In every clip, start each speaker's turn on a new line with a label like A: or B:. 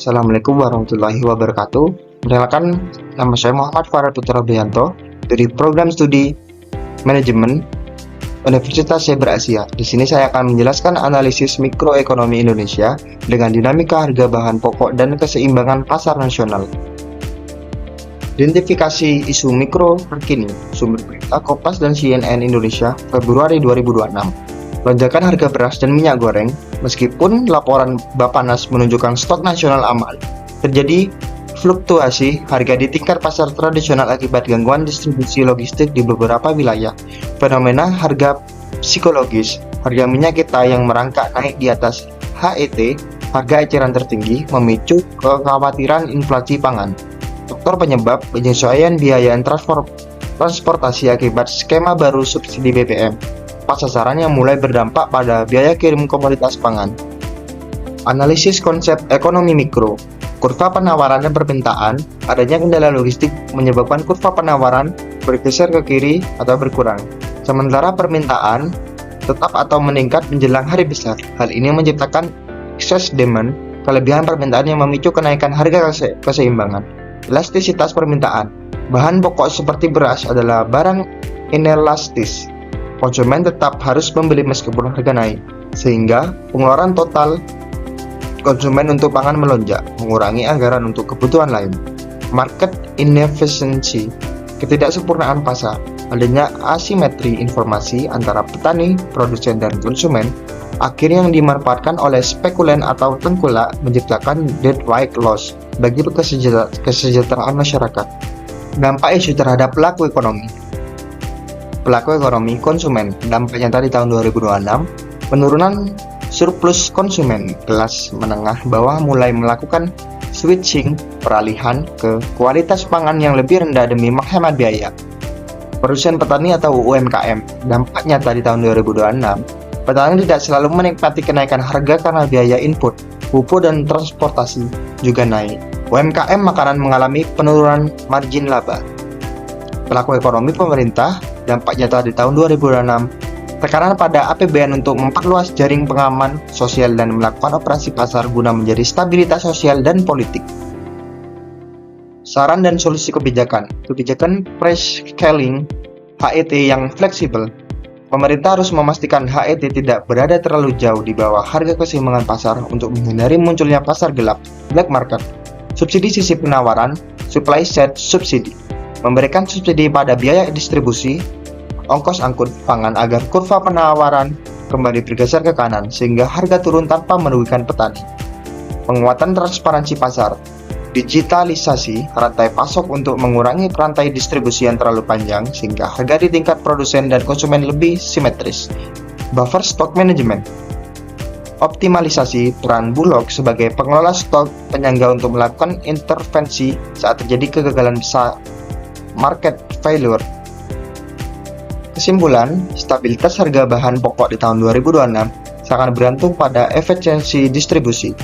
A: Assalamualaikum warahmatullahi wabarakatuh. Perkenalkan, nama saya Muhammad Farad Putra Brianto dari Program Studi Manajemen Universitas Cyber Asia. Di sini saya akan menjelaskan analisis mikroekonomi Indonesia dengan dinamika harga bahan pokok dan keseimbangan pasar nasional. Identifikasi isu mikro terkini, sumber berita Kompas dan CNN Indonesia, Februari 2026. Lonjakan harga beras dan minyak goreng, meskipun laporan Bappenas menunjukkan stok nasional aman, terjadi fluktuasi harga di tingkat pasar tradisional akibat gangguan distribusi logistik di beberapa wilayah. Fenomena harga psikologis, harga minyak kita yang merangkak naik di atas HET, harga eceran tertinggi, memicu kekhawatiran inflasi pangan. Faktor penyebab penyesuaian biaya transportasi akibat skema baru subsidi BBM. Pas sasaran yang mulai berdampak pada biaya kirim komoditas pangan. Analisis konsep ekonomi mikro, kurva penawaran dan permintaan, adanya kendala logistik menyebabkan kurva penawaran bergeser ke kiri atau berkurang, sementara permintaan tetap atau meningkat menjelang hari besar. Hal ini menciptakan excess demand, kelebihan permintaan yang memicu kenaikan harga keseimbangan. Elastisitas permintaan, bahan pokok seperti beras adalah barang inelastis. Konsumen tetap harus membeli meskipun harga naik, sehingga pengeluaran total konsumen untuk pangan melonjak, mengurangi anggaran untuk kebutuhan lain. Market inefficiency, ketidaksempurnaan pasar, adanya asimetri informasi antara petani, produsen, dan konsumen, akhirnya yang dimanfaatkan oleh spekulan atau tengkulak menciptakan dead weight loss bagi kesejahteraan masyarakat. Dampak isu terhadap pelaku ekonomi konsumen, dampaknya tadi tahun 2026, penurunan surplus konsumen kelas menengah bawah mulai melakukan switching, peralihan ke kualitas pangan yang lebih rendah demi menghemat biaya. Produsen petani atau UMKM, dampaknya tadi tahun 2026, petani tidak selalu menikmati kenaikan harga karena biaya input, pupuk dan transportasi juga naik. UMKM makanan mengalami penurunan margin laba. Pelaku ekonomi pemerintah, dampaknya di tahun 2026, tekanan pada APBN untuk memperluas jaring pengaman sosial dan melakukan operasi pasar guna menjadi stabilitas sosial dan politik. Saran dan solusi kebijakan price scaling HET yang fleksibel. Pemerintah harus memastikan HET tidak berada terlalu jauh di bawah harga keseimbangan pasar untuk menghindari munculnya pasar gelap, black market. Subsidi sisi penawaran, supply side subsidi. Memberikan subsidi pada biaya distribusi, ongkos angkut pangan agar kurva penawaran kembali bergeser ke kanan sehingga harga turun tanpa merugikan petani. Penguatan transparansi pasar, digitalisasi rantai pasok untuk mengurangi rantai distribusi yang terlalu panjang sehingga harga di tingkat produsen dan konsumen lebih simetris. Buffer stock management, optimalisasi peran Bulog sebagai pengelola stok penyangga untuk melakukan intervensi saat terjadi kegagalan besar market failure. Kesimpulan, stabilitas harga bahan pokok di tahun 2026 sangat bergantung pada efisiensi distribusi,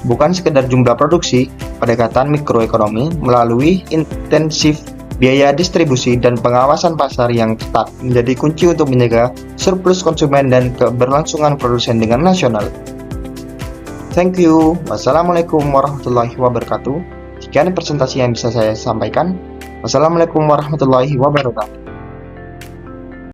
A: bukan sekedar jumlah produksi. Pendekatan mikroekonomi melalui intensif biaya distribusi dan pengawasan pasar yang ketat menjadi kunci untuk menjaga surplus konsumen dan keberlangsungan produsen dengan nasional. Thank you. Wassalamualaikum warahmatullahi wabarakatuh. Sekian presentasi yang bisa saya sampaikan. Wassalamualaikum warahmatullahi wabarakatuh.